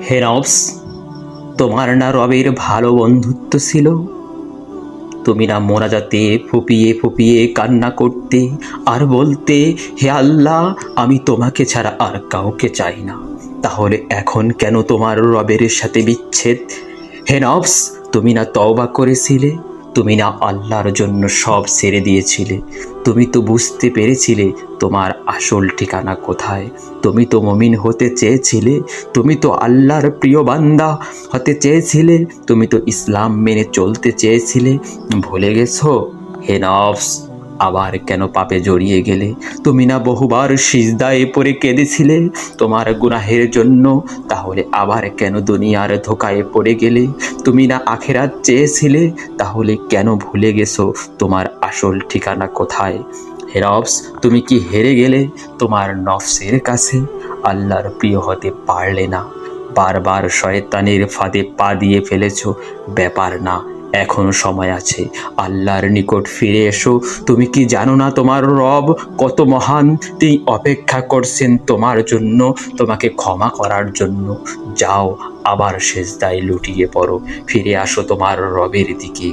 হে নফস, তোমার না রবের ভালো বন্ধুত্ব ছিল? তুমি না মোনাজাতে ফুপিয়ে ফুপিয়ে কান্না করতে আর বলতে, হে আল্লাহ, আমি তোমাকে ছাড়া আর কাউকে চাই না। তাহলে এখন কেন তোমার রবের সাথে বিচ্ছেদ? হে নফস, তুমি না তওবা করেছিলে? তুমি না আল্লাহর জন্য সব ছেড়ে দিয়েছিলে? তুমি তো বুঝতে পেরেছিলে তোমার আসল ঠিকানা কোথায়। তুমি তো মুমিন হতে চেয়েছিলে, তুমি তো আল্লাহর প্রিয় বান্দা হতে চেয়েছিলে, তুমি তো ইসলাম মেনে চলতে চেয়েছিলে। ভুলে গেছো? হে নফস, আবার কেন পাপে জড়িয়ে গেলে? তুমি না বহুবার সিজদায় পড়ে কেঁদেছিলে তোমার গুনাহের জন্য? তাহলে আবার কেন দুনিয়ার ধোকায় পড়ে গেলে? তুমি না আখেরাত চেয়েছিলে? তাহলে কেন ভুলে গেছো তোমার আসল ঠিকানা কোথায়? হে নফস, তুমি কি হেরে গেলে তোমার নফসের কাছে? আল্লাহর প্রিয় হতে পারলে না, বারবার শয়তানের ফাঁদে পা দিয়ে ফেলেছ। ব্যাপার না, এখনো সময় আছে, আল্লাহর নিকট ফিরে এসো। তুমি কি জানো না তোমার রব কত মহান? তিনি অপেক্ষা করছেন তোমার জন্য, তোমাকে ক্ষমা করার জন্য। যাও, আবার সেজদায় লুটিয়ে পড়ো, ফিরে আসো তোমার রবের দিকে।